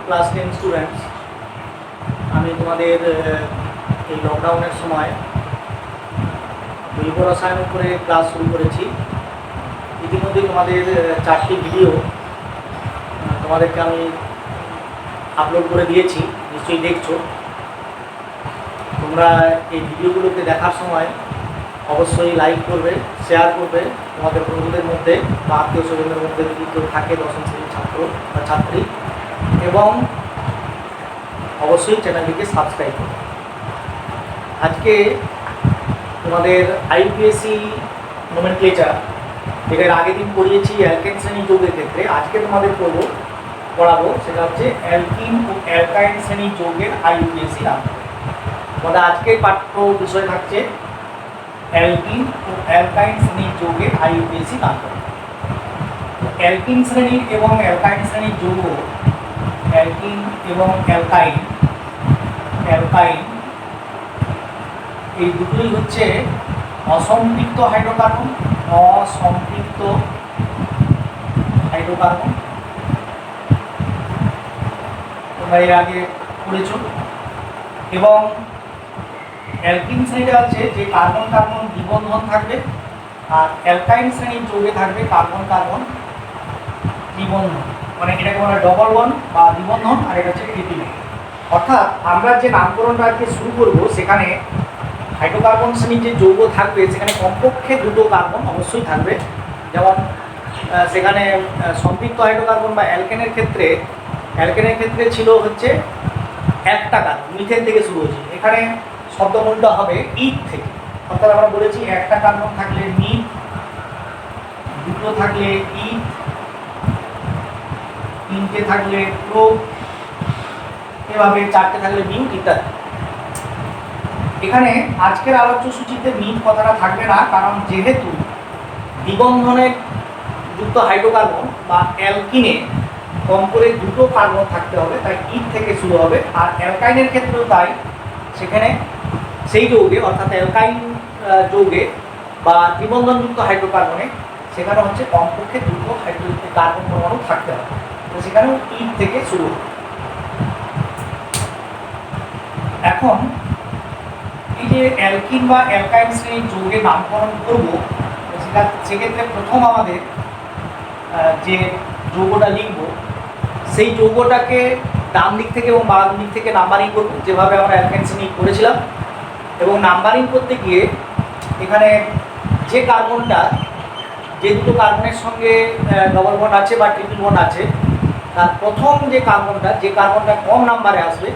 Class 10 students. আমি তোমাদের এই লকডাউনের সময় জৈব রসায়ন উপরে ক্লাস শুরু করেছি। ইতিমধ্যে তোমাদের 4টি ভিডিও তোমাদেরকে আমি আপলোড করে দিয়েছি, নিশ্চয়ই দেখছো। তোমরা এই ভিডিওগুলোকে দেখার সময় অবশ্যই লাইক করবে, শেয়ার করবে তোমাদের বন্ধুদের মধ্যে বা আত্মীয় স্বজনের মধ্যে যদি কেউ থাকে দশম শ্রেণীর ছাত্র বা ছাত্রী, এবং অবশ্যই চ্যানেলটিকে সাবস্ক্রাইব করবে। আজকে তোমাদের আইপিএসসি নোমেনক্লেচার, যেটার আগের দিন পড়িয়েছি অ্যালকেন শ্রেণী যৌগের ক্ষেত্রে, আজকে তোমাদের পড়াবো সেটা হচ্ছে অ্যালকিন ও অ্যালকাইন শ্রেণী যৌগের আইপিএসসি নাম। আমাদের আজকের পাঠ্য বিষয় থাকছে অ্যালকিন ও অ্যালকাইন শ্রেণীর যৌগের আইউপিএসি নামকরণ। অ্যালকিন শ্রেণীর এবং অ্যালকাইন শ্রেণীর যৌগ, অ্যালকিন এবং অ্যালকাইন এই দুটোই হচ্ছে অসম্পৃক্ত হাইড্রোকার্বন। তোমরা এর আগে পড়েছ। এবং অ্যালকিন শ্রেণীটা হচ্ছে যে কার্বন কার্বন দ্বিবন্ধন থাকবে, আর অ্যালকাইন শ্রেণীর যৌগে থাকবে কার্বন কার্বন দ্বিবন্ধন, মানে এটাকে বলা ডবল বন্ড বা দ্বিবন্ধন, আর এটা হচ্ছে ট্রিপল বন্ড। অর্থাৎ আমরা যে নামকরণটা আজকে শুরু করব, সেখানে হাইড্রোকার্বন শ্রেণীর যে যৌগ থাকবে সেখানে কমপক্ষে দুটো কার্বন অবশ্যই থাকবে। যেমন সেখানে সম্পৃক্ত হাইড্রোকার্বন বা অ্যালকেনের ক্ষেত্রে ছিল হচ্ছে একটা কার্বন, মিথেন থেকে শুরু হয়েছে। এখানে শব্দমূলটা হবে ইথ থেকে। অর্থাৎ আমরা বলেছি একটা কার্বন থাকলে মিথ, দুটো থাকলে ইথ, তিনটে থাকলে প্রো, এভাবে চারটে থাকলে মিউট ইত্যাদি। এখানে আজকের আলোচ্য সূচিতে মিথ কথাটা থাকবে না, কারণ যেহেতু দ্বিবন্ধনে যুক্ত হাইড্রোকার্বন বা অ্যালকিনে কম করে দুটো কার্বন থাকতে হবে, তাই ইথ থেকে শুরু হবে। আর অ্যালকাইনের ক্ষেত্রেও তাই, সেখানে সেই যৌগে অর্থাৎ অ্যালকাইন যৌগে বা দ্বিবন্ধনযুক্ত হাইড্রোকার্বনে সেখানে হচ্ছে কমপক্ষে দুটো কার্বন পরমাণু থাকতে হবে, তো সেখানেও ইথ থেকে শুরু হবে। এখন এই যে অ্যালকিন বা অ্যালকাইন শ্রেণীর যৌগের নামকরণ করব, সেক্ষেত্রে প্রথম আমাদের যে যৌগটা লিখব, সেই যৌগটাকে ডান দিক থেকে এবং বাম দিক থেকে নাম্বারিং করব, যেভাবে আমরা অ্যালকাইন শ্রেণী করেছিলাম। এবং নাম্বারিং করতে গিয়ে এখানে যে কার্বনটা, যে দুটো কার্বনের সঙ্গে ডবল বন্ড আছে বা ট্রিপল বন্ড আছে, তার প্রথম যে কার্বনটা কম নাম্বারে আসবে,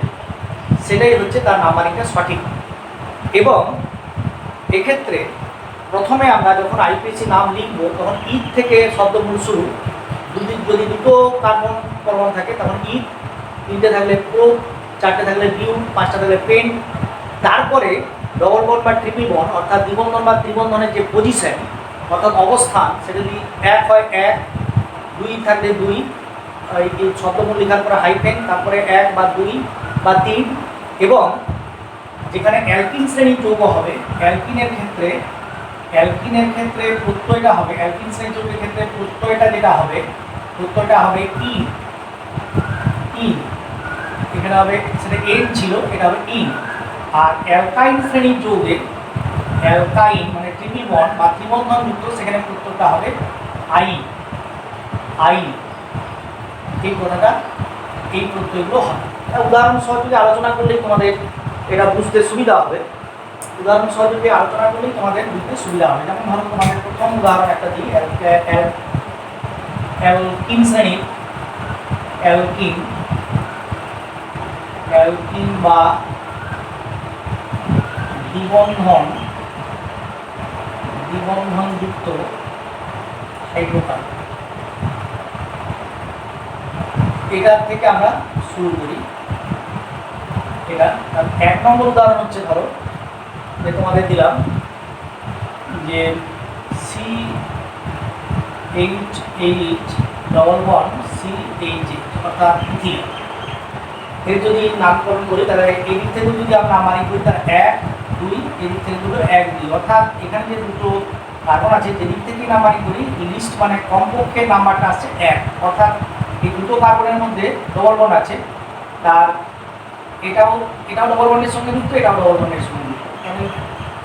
সেটাই হচ্ছে তার নাম্বারিংটা সঠিক। এবং এক্ষেত্রে প্রথমে আমরা যখন আইপিএসি নাম লিখব, তখন ইথ থেকে শব্দমূল শুরু। যদি দুটো কার্বন পরমাণু থাকে তখন ইথ, তিনটে থাকলে প্রো, চারটে থাকলে বিউ, পাঁচটা থাকলে পেন। তারপরে ডবল বন্ড বা ট্রিপল বন্ড অর্থাৎ দ্বিবন্ধন বা ত্রিবন্ধনের যে পজিশন অর্থাৎ অবস্থান, সেটা যদি এক হয় এক, দুই থাকলে দুই, এই শব্দমূল লেখার পরে হাইফেন, তারপরে এক বা দুই বা তিন। এবং যেখানে অ্যালকিন শ্রেণীর যৌগ হবে, অ্যালকিনের ক্ষেত্রে প্রত্যয়টা হবে, অ্যালকিন শ্রেণীর যৌগের ক্ষেত্রে প্রত্যয়টা যেটা হবে, প্রত্যয়টা হবে ই। এখানে হবে, সেটা এন ছিল, এটা হবে ই। আর অ্যালকাইন শ্রেণীর যৌগে, অ্যালকাইন মানে ট্রিপল বন্ড বা ত্রিবন্ধন যুক্ত, সেখানে প্রত্যয়টা হবে আই। এই কথাটা, এই প্রত্যয়গুলো হবে। উদাহরণ সহযোগে আলোচনা করলেই তোমাদের এটা বুঝতে সুবিধা হবে। যেমন ধরো তোমাদের প্রথম উদাহরণ একটা দিই, অ্যালকিন শ্রেণীর অ্যালকিন বা দ্বিবন্ধনযুক্ত হাইড্রোকার্বন। এটার থেকে আমরা শুরু করি। এটা এক নম্বর উদাহরণ হচ্ছে, ধরো যে তোমাদের দিলাম যে CH ডবল বন্ড CH অর্থাৎ ইথিন। এর যদি নামকরণ করি, তাহলে এই দিক থেকে যদি আমরা নাম্বারিং করি, তাহলে এক দুই, এই দিক থেকে দুটো এক দুই। অর্থাৎ এখানে যে দুটো কার্বন আছে, যে দিক থেকে নাম্বারিং করি, লিস্ট মানে কমপক্ষে নাম্বারটা আসছে এক। অর্থাৎ এই দুটো কার্বনের মধ্যে ডবল বন্ড আছে, তার এটাও ডবল বন্ডের সঙ্গে যুক্ত, এটাও ডবল বন্ডের সঙ্গে যুক্ত। তাহলে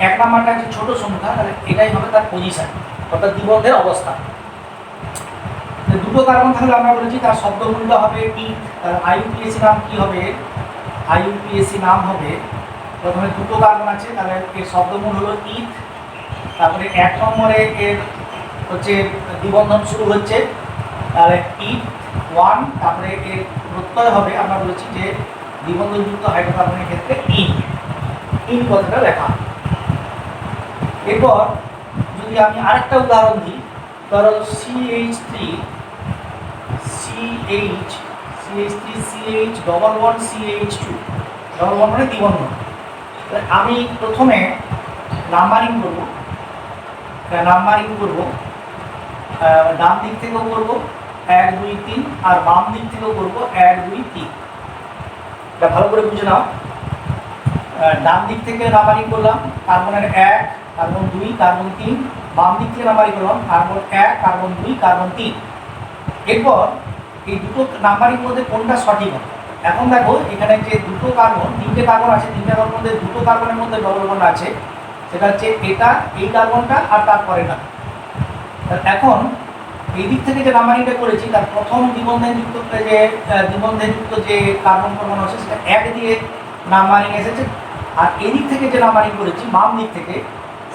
1 নাম্বারটা হচ্ছে ছোট সংখ্যা, তাহলে এটাই হবে তার পজিশন অর্থাৎ দ্বিবন্ধের অবস্থা। দুটো কার্বন থাকলে আমরা বলেছি তার শব্দমূল্য হবে ই। তার আইইউপিএসি নাম কি হবে? আইইউপিএসি নাম হবে, প্রথমে দুটো কার্বন আছে তাহলে এর শব্দমূল হলো ই। তারপরে 1 নম্বরে এর হচ্ছে দ্বিবন্ধন শুরু হচ্ছে, তাহলে ই 1। তারপরে এর প্রত্যয় হবে, আমরা বলেছি যে দ্বিবন্ধনযুক্ত হাইড্রোকার্বনের ক্ষেত্রে ইন কথাটা লেখা। এরপর যদি আমি আরেকটা উদাহরণ দিই, ধরো CH3 double bond CH2 double bond মানে দ্বিবন্ধন। আমি প্রথমে নাম্বারিং করব, ডান দিক থেকেও করব 1 2 3, আর বাম দিক থেকেও করব 1 2 3। এটা ভালো করে বুঝে নাও। ডান দিক থেকে নাম্বারিং করলাম কার্বনের 1, কার্বন 2, কার্বন 3, বাম দিক থেকে নাম্বারিং করলাম কার্বন 1, কার্বন 2, কার্বন 3। এরপর এই দুটো নাম্বারিং মধ্যে কোনটা সঠিক হবে? এখন দেখো এখানে যে দুটো কার্বন, 3টে কার্বন আছে, 3টে কার্বনের মধ্যে দুটো কার্বনের মধ্যে ডবল বন্ড আছে, সেটা হচ্ছে এটা, এই কার্বনটা আর তারপরে না। এখন এই দিক থেকে যে নাম্বারিংটা করেছি তার প্রথম দ্বিবন্ধে যুক্ত যে কার্বন পরমাণু আছে সেটা 1 দিয়ে নাম্বারিং এসেছে, আর এই দিক থেকে যে নাম্বারিং করেছি বাম দিক থেকে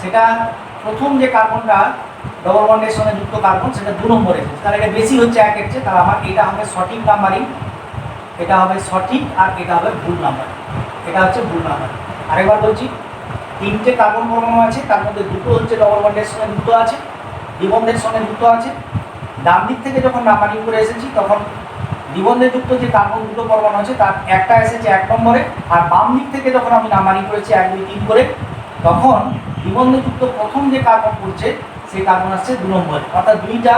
সেটা প্রথম যে কার্বনটা ডবল বন্ডের সঙ্গে যুক্ত কার্বন সেটা 2 নম্বরে এসেছে, তাহলে এটা বেশি হচ্ছে 1 এর চেয়ে। তাহলে আমার এটা হবে সঠিক নাম্বারিং, এটা হবে সঠিক, আর এটা হবে ভুল নাম্বারিং। এটা হচ্ছে ভুল নাম্বারিং। আরেকবার বলছি, 3টে কার্বন পরমাণু আছে, তার মধ্যে দুটো হচ্ছে ডবল বন্ডের সঙ্গে যুক্ত আছে, দ্বিবন্ধের সঙ্গে যুক্ত আছে। ডান দিক থেকে যখন নাম্বারিং করে এসেছি তখন দ্বিবন্ধে যুক্ত যে কার্বন দুটো পরমাণু আছে তার একটা এসেছে 1 নম্বরে, আর বাম দিক থেকে যখন আমি নাম্বারিং করেছি 1 2 3 করে, তখন দ্বিবন্ধে যুক্ত প্রথম যে কার্বন পড়ছে সেই কার্বন আসছে 2 নম্বরে। অর্থাৎ 2টা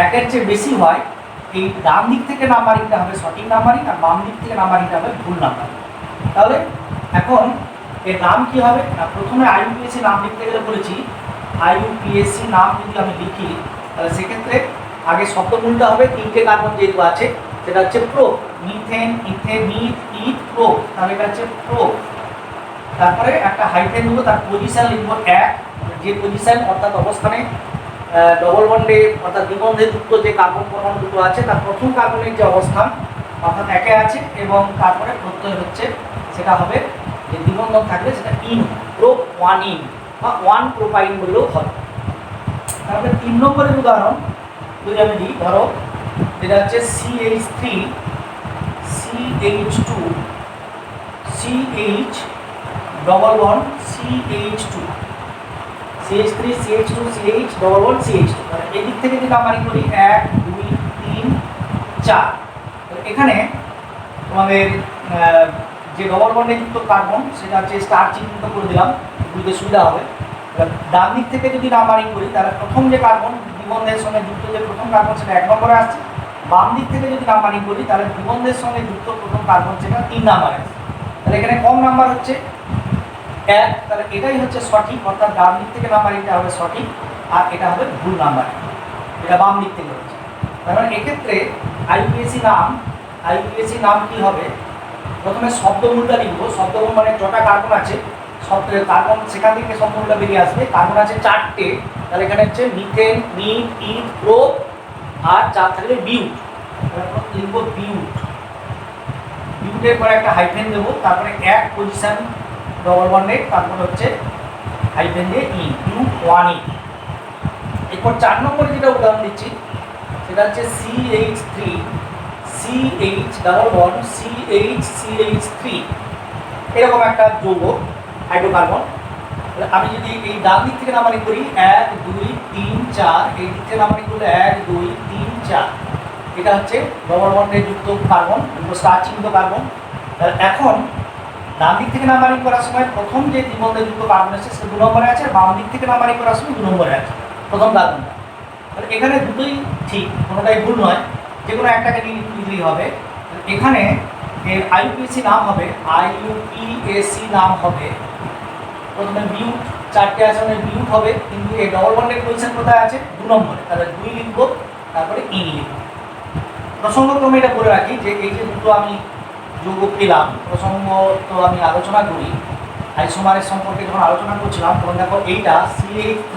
1 এর চেয়ে বেশি হয়, এই ডান দিক থেকে নাম্বারিংটা হবে সঠিক নাম্বারিং, আর বাম দিক থেকে নাম্বারিংটা হবে ভুল নাম্বারিং। তাহলে এখন এর নাম কি হবে না, প্রথমে আইইউপিএসি নাম লিখতে গেলে বলেছি আইইউপিএসি নাম যদি আমি লিখি তাহলে সেক্ষেত্রে আগে শব্দমূলটা হবে 3টে কার্বন যেহেতু আছে, সেটা হচ্ছে প্রো, মিথেন, ইথেন, ইথ, প্রো, তাহলে এটা হচ্ছে প্রো। তারপরে একটা হাইফেন দেবো, তার পজিশন লিখবো 1, যে পজিশন অর্থাৎ অবস্থানে ডবল বন্ডে অর্থাৎ দ্বিবন্ধে যুক্ত যে কার্বন পরমাণু দুটো আছে তার প্রথম কার্বনের যে অবস্থান অর্থাৎ 1-এ আছে, এবং তারপরে প্রত্যয় হচ্ছে সেটা হবে যে দ্বিবন্ধন থাকলে সেটা ইন, প্রো 1 ইন বা 1 প্রোপাইন বললেও হবে। তারপরে 3 নম্বরের উদাহরণ যদি আমি দিই, ধরো যেটা হচ্ছে CH3 CH2 CH double bond CH2 CH3 CH2 CH double bond CH2। মানে এই দিক থেকে যদি নাম্বারিং করি 1 2 3 4, এখানে তোমাদের যে ডবল বন্ডে যুক্ত কার্বন সেটা হচ্ছে স্টার চিহ্নিত করে দিলাম, বুঝতে সুবিধা হবে। ডান দিক থেকে যদি নাম্বারিং করি তাহলে প্রথম যে কার্বন দ্বিবন্ধের সঙ্গে যুক্ত যে প্রথম কার্বন সেটা 1 নম্বরে আসছে, বাম দিক থেকে যদি নাম্বারিং করি তাহলে দ্বিবন্ধের সঙ্গে যুক্ত প্রথম কার্বন সেটা 3 নাম্বারে আসছে। তাহলে এখানে কম নাম্বার হচ্ছে 1, তাহলে এটাই হচ্ছে সঠিক, অর্থাৎ ডান দিক থেকে নাম্বারিংটা হবে সঠিক, আর এটা হবে ভুল নাম্বারিং, এটা বাম দিক থেকে হচ্ছে। কারণ এক্ষেত্রে আইইউপিএসি নাম কি হবে, প্রথমে শব্দমূলটা লিখবো। শব্দমূল মানে যটা কার্বন আছে কার্বন সেখান থেকে শব্দমূলটা বেরিয়ে আসবে। কার্বন আছে 4টে, তাহলে এখানে হচ্ছে মিথেন, মিথ, ইথ, প্রো, আর 4 থাকলে বিউট, লিখবো বিউটের পরে একটা হাইফেন দেবো, তারপরে 1 পজিশন ডবল বন্ডে, তারপরে হচ্ছে হাইফেন দিয়ে বিউট 1 ইন। এরপর 4 নম্বরে যেটা উদাহরণ দিচ্ছি সেটা হচ্ছে CH3 CH double bond CH3, এরকম একটা যৌগ হাইড্রোকার্বন। আমি যদি এই ডান দিক থেকে নাম্বারিং করি 1 2 3 4, এই দিক থেকে নাম্বারিং করলে 1 2 3 4, এটা হচ্ছে ডবল বন্ডে যুক্ত কার্বন, স্টার চিহ্নিত কার্বন। এখন ডান দিক থেকে নাম্বারিং করার সময় প্রথম যে দ্বিবন্ধে যুক্ত কার্বন আছে সেটা 2 নম্বরে আছে, বাম দিক থেকে নাম্বারিং করার সময় 2 নম্বরে আছে প্রথম কার্বনটা। তাহলে এখানে দুটোই ঠিক, কোনোটাই ভুল নয়, যে কোনো একটাকে নিলেই হবে। এখানে এর আইইউপিএসি নাম হবে প্রথমে বিউট, 4টে আছে মানে বিউট হবে, কিন্তু এই ডবল বন্ডের পজিশন কোথায় আছে 2 নম্বরে, তাহলে 2 লিখবো, তারপরে ইন লিখবো। প্রসঙ্গক্রমে এটা বলে রাখি যে এই যে দুটো আমি যৌগ পেলাম প্রসঙ্গত আমি আলোচনা করি। আইসোমারের সম্পর্কে যখন আলোচনা করছিলাম তখন দেখো এইটা CH3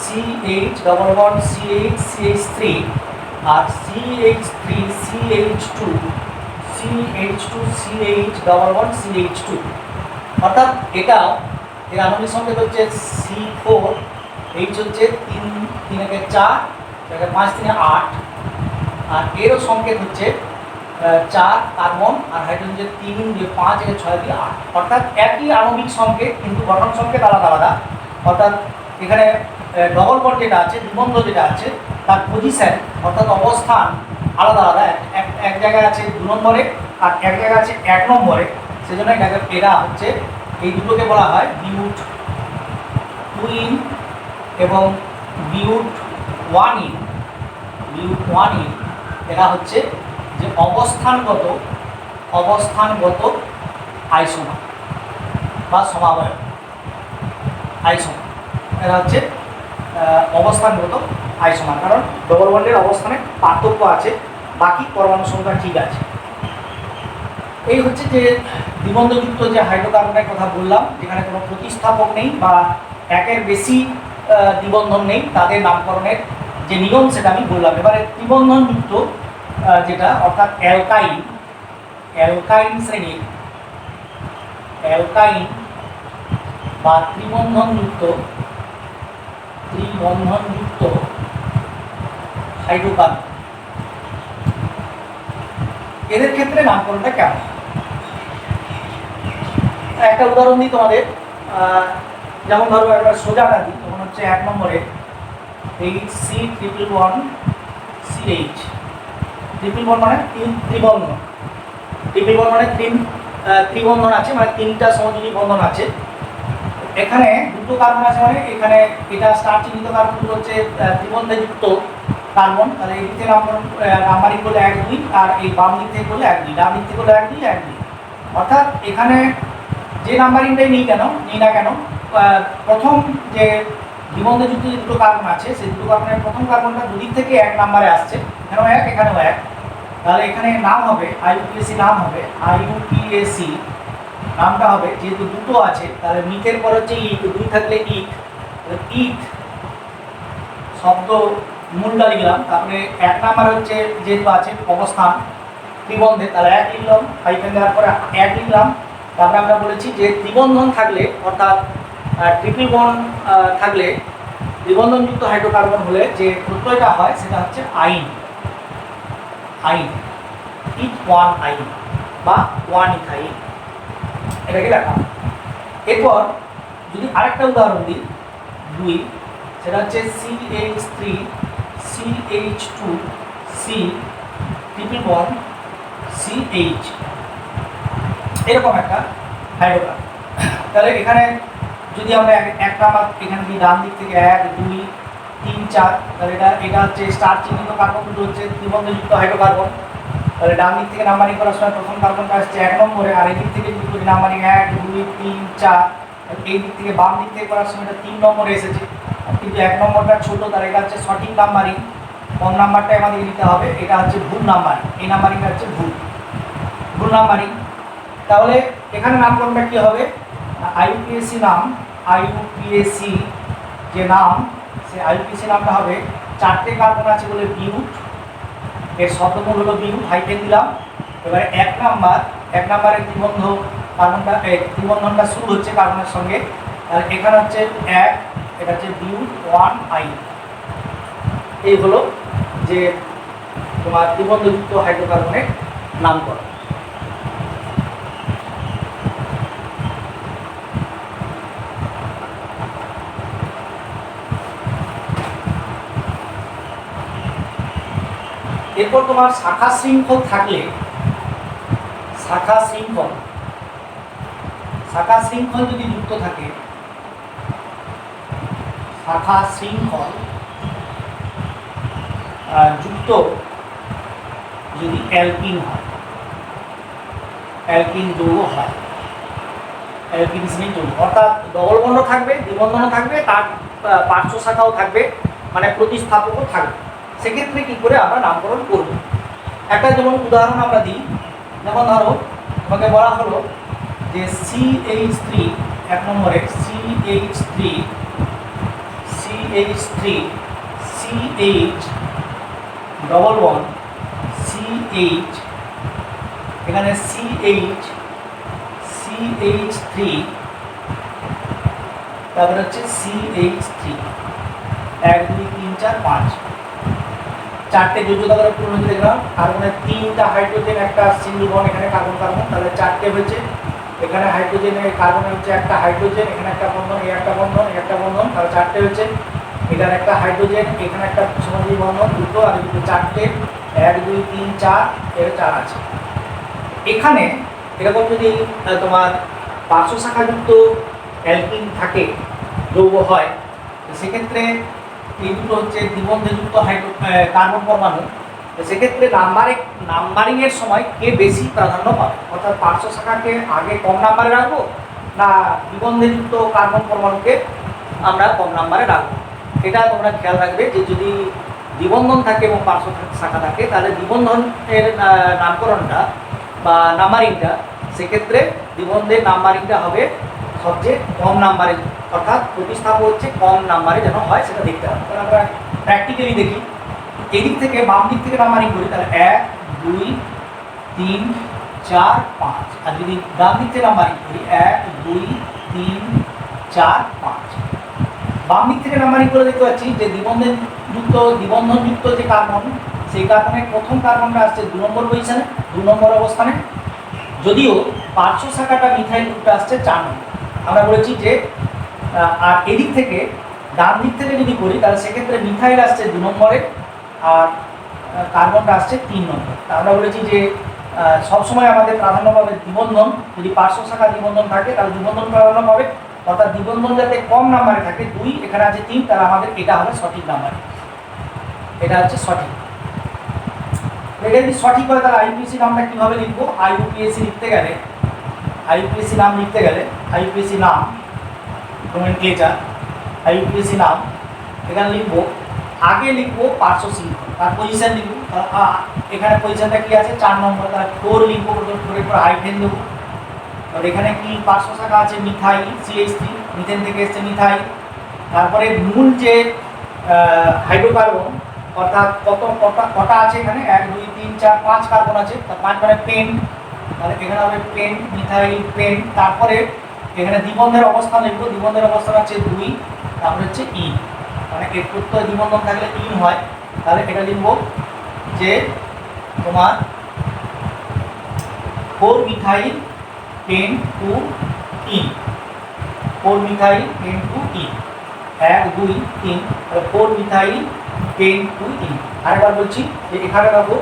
CH double bond CH আর CH3 CH2 CH2 double bond CH2, অর্থাৎ এটা এর আণবিক সংকেত হচ্ছে C4, H হচ্ছে 3 3 4 5 3 8, আর এরও সংকেত হচ্ছে 4 কার্বন আর হাইড্রোজেন যে 3 যে 5 যে 6 দিয়ে 8, অর্থাৎ একই আণবিক সংকেত কিন্তু গঠন সংকেত আলাদা আলাদা। অর্থাৎ এখানে ডবল বন্ড যেটা আছে, দ্বিবন্ধ যেটা আছে, তার পজিশন অর্থাৎ অবস্থান আলাদা আলাদা। এক জায়গায় আছে 2 নম্বরে আর এক জায়গায় আছে 1 নম্বরে। সেজন্য এরা হচ্ছে এই দুটোকে বলা হয় বিউট 2 ইন এবং বিউট 1 ইন। বিউট 1 ইন এরা হচ্ছে যে অবস্থানগত আইসোমার বা সমাবয়ব আইসোমার। এরা হচ্ছে অবস্থানগত আইসোমার, কারণ ডবল বন্ডের অবস্থানে পার্থক্য আছে, বাকি পরমাণু সংখ্যা ঠিক আছে। এই হচ্ছে যে দ্বিবন্ধযুক্ত যে হাইড্রোকার্বনের কথা বললাম, যেখানে কোনো প্রতিস্থাপক নেই বা একের বেশি দ্বিবন্ধন নেই, তাদের নামকরণের যে নিয়ম সেটা আমি বললাম। এবারে ত্রিবন্ধনযুক্ত যেটা অর্থাৎ অ্যালকাইন শ্রেণীর অ্যালকাইন বা ত্রিবন্ধনযুক্ত হাইড্রোকার্বন, এদের ক্ষেত্রে নামকরণটা কেমন? একটা উদাহরণ দিই তোমাদের, যেমন ধরো একবার সোজাটা দিই, তখন হচ্ছে 1 নম্বরে HC111CH। ট্রিপল বন্ড মানে ত্রিবন্ধন, ট্রিপল বন্ড মানে ত্রিবন্ধন আছে, মানে 3টা সমযোজী বন্ধন আছে। এখানে দুটো কার্বন আছে, মানে এখানে এটা স্টার চিহ্নিত কার্বন হচ্ছে ত্রিবন্ধে যুক্ত কার্বন। তাহলে এই দিকে নাম্বারিং করলে 1 2, আর এই বাম দিক থেকে করলে 1 2, ডান দিক থেকে করলে 1 2 1 2। অর্থাৎ এখানে যে নাম্বারিংটাই নিই না কেন, প্রথম যে দ্বিবন্ধে যুক্ত যে দুটো কার্বন আছে সেই দুটো কার্বনের প্রথম কার্বনটা দুদিক থেকে 1 নম্বরে আসছে, এখানেও 1 এখানেও 1। তাহলে এখানে নাম হবে IUPAC, নাম হবে IUPAC, নামটা হবে যেহেতু দুটো আছে তাহলে মিথের পর হচ্ছে ইক, 2 থাকলে ইক, ইক শব্দ মূলটা লিখলাম। তারপরে 1 নাম্বার হচ্ছে যেহেতু আছে অবস্থান ত্রিবন্ধে, তাহলে 1 লিখলাম, হাইফেন দেওয়ার পরে 1 লিখলাম। তারপরে আমরা বলেছি যে ত্রিবন্ধন থাকলে অর্থাৎ ট্রিপল বন্ড থাকলে দ্বিবন্ধনযুক্ত হাইড্রোকার্বন হলে যে প্রত্যয়টা হয় সেটা হচ্ছে আইন, ইথ 1 আইন বা 1 ইথাইন, এটাকে লেখা। এরপর যদি আরেকটা উদাহরণ দিই 2, সেটা হচ্ছে CH3 CH2C triple bond CH, এরকম একটা হাইড্রোকার্বন। তাহলে এখানে যদি আমরা একটা নাম্বার এখানে দিই, ডান দিক থেকে 1 2 3 4, তাহলে এটা হচ্ছে স্টার চিহ্নিত কার্বন, দুটো হচ্ছে ত্রিবন্ধযুক্ত হাইড্রোকার্বন। তাহলে ডান দিক থেকে নাম্বারিং করার সময় প্রথম কার্বনটা আসছে 1 নম্বরে, আর এই দিক থেকে যদি নাম্বারিং 1 2 3 4, এই দিক থেকে বাম দিক থেকে করার সময় এটা 3 নম্বরে এসেছে, কিন্তু 1 নম্বরটা ছোট, তাহলে এটা হচ্ছে সঠিক নাম্বারিং, কম নাম্বারটাই আমাদের নিতে হবে, এটা হচ্ছে ভুল নাম্বারিং, এই নাম্বারিংটা হচ্ছে ভুল নাম্বারিং। তাহলে এখানে নামকরণটা কি হবে? IUPAC নাম, IUPAC যে নাম, সে IUPAC নামটা হবে 4টে কার্বন আছে বলে বিউট, এর শব্দমূল হলো বিউট, হাইফেন দিলাম। এবারে 1 নাম্বারের ত্রিবন্ধ কার্বনটা, ত্রিবন্ধনটা শুরু হচ্ছে কার্বনের সঙ্গে, তাহলে এখানে হচ্ছে 1, এটা হচ্ছে বিউট 1 আইন। এই হলো যে তোমার ত্রিবন্ধযুক্ত হাইড্রোকার্বনের নামকরণ। এরপর তোমার শাখা শৃঙ্খল থাকলে, শাখা শৃঙ্খল যদি যুক্ত থাকে, শাখা শৃঙ্খল যুক্ত যদি অ্যালকিন হয়, অ্যালকিন যৌগ হয়, অ্যালকিন শ্রেণীর যৌগ, অর্থাৎ ডবল বন্ড থাকবে, দ্বিবন্ধনও থাকবে, তার পার্শ্ব শাখাও থাকবে, মানে প্রতিস্থাপকও থাকবে। সেক্ষেত্রে কি করে আমরা নামকরণ করব? একটা যেমন উদাহরণ আমরা দিই, যেমন ধরো তোমাকে বলা হলো যে CH3 এক নম্বরে CH3 CH double bond CH, এখানে CH3, তারপরে হচ্ছে CH3 1 2 3 4 5 চারটে যোজ্যতা করে পূর্ণ হয়ে গেল। কার্বনের 3টা হাইড্রোজেন একটা সিঙ্গেল বন্ড, এখানে কার্বন কার্বন, তাহলে 4টে হয়েছে। এখানে হাইড্রোজেনের কার্বনের হচ্ছে একটা হাইড্রোজেন, এখানে একটা বন্ধন, এই একটা বন্ধন, এই একটা বন্ধন, তাহলে 4টে হয়েছে। এখানে একটা হাইড্রোজেন, এখানে একটা সমাজী বন্ধন, দুটো, আর দুটো 4টে, 1 2 3 4, এর 4 আছে। এখানে এরকম যদি তোমার পার্শ্ব শাখাযুক্ত অ্যালকিন থাকে, যৌগ হয়, সেক্ষেত্রে এই দুটো হচ্ছে দ্বিবন্ধযুক্ত কার্বন পরমাণু, সেক্ষেত্রে নাম্বারিং এর সময় কে বেশি প্রাধান্য পাবে, অর্থাৎ পার্শ্ব শাখাকে আগে কম নাম্বারে রাখবো না দ্বিবন্ধযুক্ত কার্বন পরমাণুকে আমরা কম নাম্বারে রাখবো। এটা তোমরা খেয়াল রাখবে যে যদি দ্বিবন্ধন থাকে এবং পার্শ্ব শাখা থাকে, তাহলে দ্বিবন্ধনের নামকরণটা বা নাম্বারিংটা, সেক্ষেত্রে দ্বিবন্ধের নাম্বারিংটা হবে সবচেয়ে কম নাম্বারে, অর্থাৎ প্রতিস্থাপন হচ্ছে কম নাম্বারে যেন হয় সেটা দেখতে হবে। তাহলে আমরা প্র্যাকটিক্যালি দেখি, এদিক থেকে বাম দিক থেকে নাম্বারিং করি, তাহলে 1 2 3 4 5, আর যদি ডান দিক থেকে নাম্বারিং করি 1 2 3 4 5। বাম দিক থেকে নাম্বারিং করে দেখতে পাচ্ছি যে দ্বিবন্ধনযুক্ত যে কার্বন, সেই কার্বনের প্রথম কার্বনটা আসছে 2 নম্বর পজিশনে, 2 নম্বর অবস্থানে, যদিও পার্শ্ব শাখাটা মিথাইল গ্রুপটা আসছে 4 নম্বর। আমরা বলেছি যে আর এদিক থেকে ডান দিক থেকে যদি করি, তাহলে সেক্ষেত্রে মিথাইল আসছে 2 নম্বরে আর কার্বনটা আসছে 3 নম্বর। আমরা বলেছি যে সবসময় আমাদের প্রাধান্য পাবে দ্বিবন্ধন, যদি পার্শ্ব শাখা দ্বিবন্ধন থাকে তাহলে দ্বিবন্ধন প্রাধান্য পাবে, অর্থাৎ দ্বিবন্ধন যাতে কম নাম্বারে থাকে, 2 এখানে আছে 3, তাহলে আমাদের এটা হবে সঠিক নাম্বার, এটা হচ্ছে সঠিক। এটা যদি সঠিক হয় তাহলে আইইউপিএসি নামটা কিভাবে লিখবো? আইইউপিএসি লিখতে গেলে, আইইউপিএসি নাম লিখতে গেলে, আইইউপিএসি নাম নোমেনক্লেচার, আইইউপিএসি নাম এখানে লিখবো, আগে লিখবো পার্শ্ব শৃঙ্খল, তার পজিশন লিখবো, এখানে পজিশনটা কি আছে 4 নম্বর, তাহলে 4 লিখবো, 4 এর পর হাইফেন দেবো। তাহলে এখানে কি পার্শ্ব শাখা আছে মিথাইল CH3, মিথেন থেকে এসছে মিথাইল, তারপরে মূল যে হাইড্রোকার্বন, অর্থাৎ কটা আছে এখানে 1 2 3 4 5 কার্বন আছে, তার 5 মানে পেন, তাহলে এখানে হবে পেন, মিথাইল পেন। তারপরে এখানে দ্বিবন্ধের অবস্থান লিখবো, দ্বিবন্ধের অবস্থান আছে 2, তারপরে হচ্ছে ইন, মানে এর প্রত্যয় দ্বিবন্ধন থাকলে ইন হয়, তাহলে এটা লিখবো যে তোমার 4 methyl pen two yne, 4 methyl pen two yne, 1 2 3, তাহলে 4 মিথাইল পেন টু ইন। আরেকবার বলছি যে এখানে রাখবো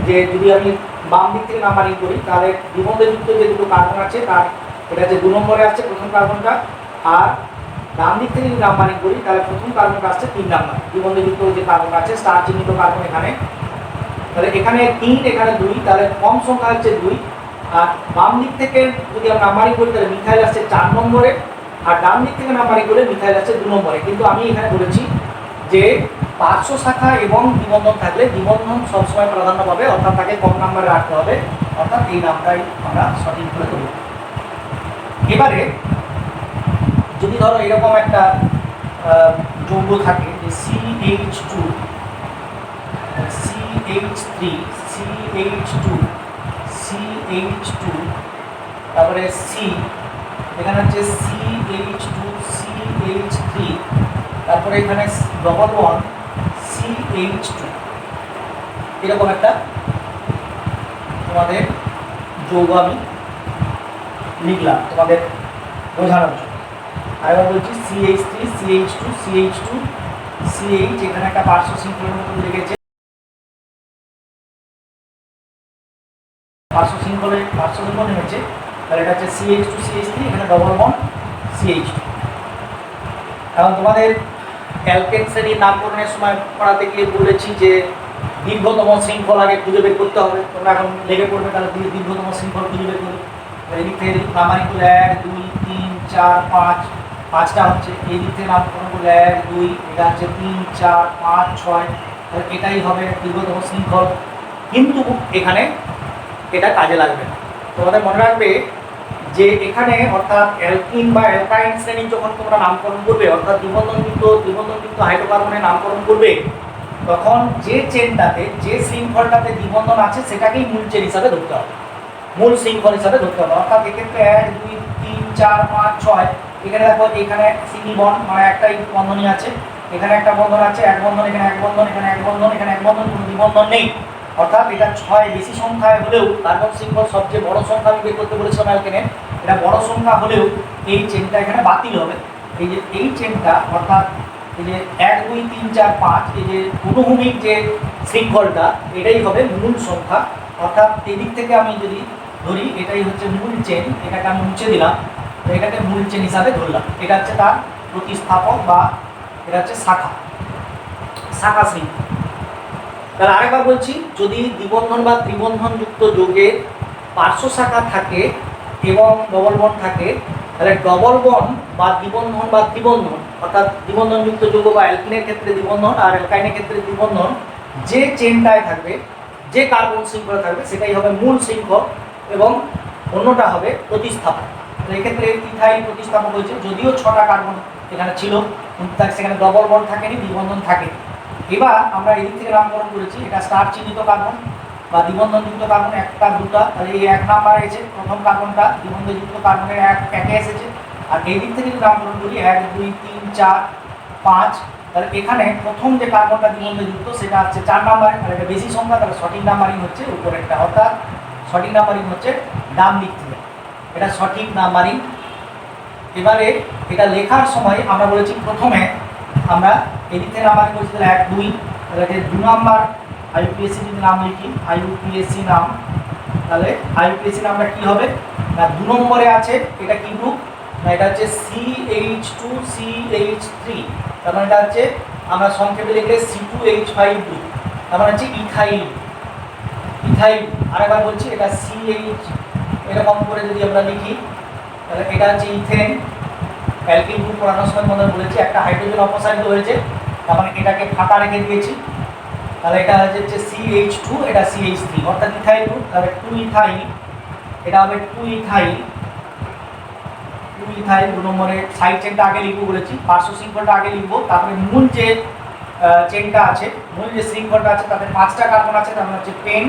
যে যদি আমি বাম দিক থেকে নাম্বারিং করি, তাহলে দ্বিবন্ধযুক্ত যে দুটো কার্বন আছে তার এটা হচ্ছে 2 নম্বরে আসছে প্রথম কার্বনটা, আর ডান দিক থেকে যদি নাম্বারিং করি তাহলে প্রথম কার্বনটা আসছে 3 নাম্বার, দ্বিবন্ধযুক্ত যে কার্বন আছে স্টার চিহ্নিত কার্বন এখানে, তাহলে এখানে 3 এখানে 2, তাহলে কম সংখ্যা হচ্ছে 2। আর বাম দিক থেকে যদি আমরা নাম্বারিং করি তাহলে মিথাইল আসছে 4 নম্বরে, আর ডান দিক থেকে নাম্বারিং করলে মিথাইল আসছে 2 নম্বরে। কিন্তু আমি এখানে বলেছি যে পার্শ্ব শাখা এবং দ্বিবন্ধন থাকলে দ্বিবন্ধন সবসময় প্রাধান্য পাবে, অর্থাৎ তাকে কম নাম্বারে রাখতে হবে, অর্থাৎ এই নামটাই আমরা সঠিক করে দেবো। এবারে যদি ধরো এরকম একটা যৌগ থাকে যে CH2 CH3 CH2 CH2, তারপরে C, এখানে হচ্ছে CH2 CH3, তারপরে এখানে ডবল বন্ড CH2, এরকম একটা তোমাদের যৌগ আমি লিখলাম তোমাদের বোঝানোর জন্য। আরেকবার বলছি CH3 CH2 CH2 CH, এখানে একটা পার্শ্ব শৃঙ্খলের মতো লেগেছে, পার্শ্ব শৃঙ্খল নেমেছে, তাহলে এটা হচ্ছে CH2 CH3, এখানে ডবল বন্ড CH2। এখন তোমাদের অ্যালকেন শ্রেণীর নামকরণের সময় পড়াতে গিয়ে বলেছি যে দীর্ঘতম শৃঙ্খল আগে খুঁজে বের করতে হবে, তোমরা এখন লেগে পড়বে, তাহলে দীর্ঘতম শৃঙ্খল খুঁজে বের করবে। এদিক থেকে নাম্বারিং করলে 1 2 3 4 5, 5টা হচ্ছে, এই দিক থেকে নামকরণ করলে 1 2, এটা হচ্ছে 3 4 5 6, তাহলে এটাই হবে দীর্ঘতম শৃঙ্খল। কিন্তু এখানে এটা কাজে লাগবে না। তোমাদের মনে রাখবে যে এখানে অর্থাৎ অ্যালকিন বা অ্যালকাইন শ্রেণী যখন তোমরা নামকরণ করবে, অর্থাৎ দ্বিবন্ধনযুক্ত হাইড্রোকার্বনের নামকরণ করবে, তখন যে চেনটাতে যে শৃঙ্খলটাতে দ্বিবন্ধন আছে সেটাকেই মূল চেন হিসাবে ধরতে হবে, মূল শৃঙ্খল হিসাবে ধরতে হবে। অর্থাৎ এক্ষেত্রে 1 2 3 4 5 6, এখানে দেখো এখানে সিঙ্গেল বন্ড মানে একটাই বন্ধনই আছে, এখানে একটা বন্ধন আছে, এক বন্ধন, এখানে এক বন্ধন, এখানে এক বন্ধন, এখানে এক বন্ধন, কোনো দ্বিবন্ধন নেই। অর্থাৎ এটা 6 বেশি সংখ্যায় হলেও কার্বন শৃঙ্খল সবচেয়ে বড় সংখ্যা আমি বের করতে বলেছিলাম অ্যালকেনের, এটা বড় সংখ্যা হলেও এই চেনটা এখানে বাতিল হবে। এই যে এই চেনটা অর্থাৎ এই যে 1 2 3 4 5 এই যে অনুভূমিক যে শৃঙ্খলটা এটাই হবে মূল সংখ্যা। অর্থাৎ এই দিক থেকে আমি যদি ধরি এটাই হচ্ছে মূল চেন, এটাকে আমি মুছে দিলাম, তো এটাকে মূল চেন হিসাবে ধরলাম। এটা হচ্ছে তার প্রতিস্থাপক বা এটা হচ্ছে শাখা শৃঙ্খল। তাহলে আরেকবার বলছি, যদি দ্বিবন্ধন বা ত্রিবন্ধন যুক্ত যৌগের পার্শ্ব শাখা থাকে এবং ডবল বন্ড থাকে, তাহলে ডবল বন্ড বা দ্বিবন্ধন বা ত্রিবন্ধন অর্থাৎ দ্বিবন্ধনযুক্ত যৌগ বা অ্যালকিনের ক্ষেত্রে দ্বিবন্ধন আর অ্যালকাইনের ক্ষেত্রে দ্বিবন্ধন, যে চেনটায় থাকবে, যে কার্বন শৃঙ্খলে থাকবে সেটাই হবে মূল শৃঙ্খল এবং অন্যটা হবে প্রতিস্থাপক। তো এক্ষেত্রে ইথাইল প্রতিস্থাপক হয়েছে, যদিও 6টা কার্বন এখানে ছিল কিন্তু সেখানে ডবল বন্ড থাকেনি, দ্বিবন্ধন থাকে। এবার আমরা এই দিক থেকে নামকরণ করেছি, এটা স্টার চিহ্নিত কার্বন বা দ্বিবন্ধনযুক্ত কার্বন একটা দুটা, তাহলে এই 1 নাম্বার এসেছে, প্রথম কার্বনটা দ্বিবন্ধনযুক্ত কার্বনের একে এসেছে। আর এই দিক থেকে যদি নামকরণ করি 1 2 3 4 5, তাহলে এখানে প্রথম যে কার্বনটা দ্বিবন্ধনযুক্ত সেটা হচ্ছে 4 নাম্বারে, আর এটা বেশি সংখ্যা, তাহলে সঠিক নাম্বারিং হচ্ছে উপরেরটা, অর্থাৎ সঠিক নাম্বারিং হচ্ছে ডান দিক থেকে, এটা সঠিক নাম্বারিং। এবারে এটা লেখার সময় আমরা বলেছি প্রথমে আমরা এদিক থেকে নাম্বারিং করছি, তাহলে 1 2, তাহলে 2 নাম্বার আইইউপিএসসি যদি নাম লিখি, আইইউপিএসসি নাম, তাহলে আইইউপিএসসি নামটা কি হবে না 2 নম্বরে আছে, এটা কি গ্রুপ না এটা হচ্ছে CH2CH3, তার মানে এটা হচ্ছে আমরা সংক্ষেপে লিখলে C2H5 গ্রুপ, তার মানে হচ্ছে ইথাইল। আরেকবার বলছি এটা CH এরকম করে যদি আমরা লিখি তাহলে এটা হচ্ছে ইথেন। অ্যালকিন গ্রুপ পড়ানোর সময় মনে বলেছি একটা হাইড্রোজেন অপসারিত হয়েছে, তার মানে এটাকে ফাঁকা রেখে দিয়েছি, তাহলে এটা হচ্ছে CH2, এটা CH3 অর্থাৎ ইথাইল গ্রুপ। তাহলে 2 ইথাইল, এটা হবে 2 ইথাইল 2 নম্বরে সাইড চেনটা আগে লিখবো বলেছি, পার্শ্ব শৃঙ্খলটা আগে লিখবো, তারপরে মূল যে চেনটা আছে, মূল যে শৃঙ্খলটা আছে তাতে 5টা কার্বন আছে, তার মানে হচ্ছে পেন,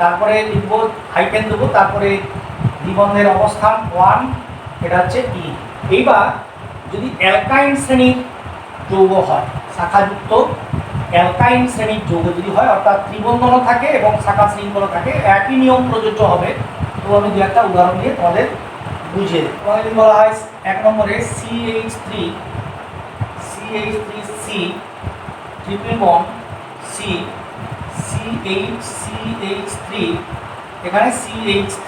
তারপরে লিখবো হাইফেন দেবো, তারপরে দ্বিবন্ধের অবস্থান 1, এটা হচ্ছে ই। এইবার যদি অ্যালকাইন শ্রেণীর যৌগ হয়, শাখাযুক্ত অ্যালকাইন শ্রেণীর যৌগ যদি হয়, অর্থাৎ ত্রিবন্ধনও থাকে এবং শাখা শৃঙ্খলও থাকে, একই নিয়ম প্রযোজ্য হবে। তো আমি দু একটা উদাহরণ দিয়ে তোমাদের বুঝিয়ে দেব। যদি বলা হয় 1 নম্বরে CH3C ট্রিপল বন্ড CH3, এখানে CH3,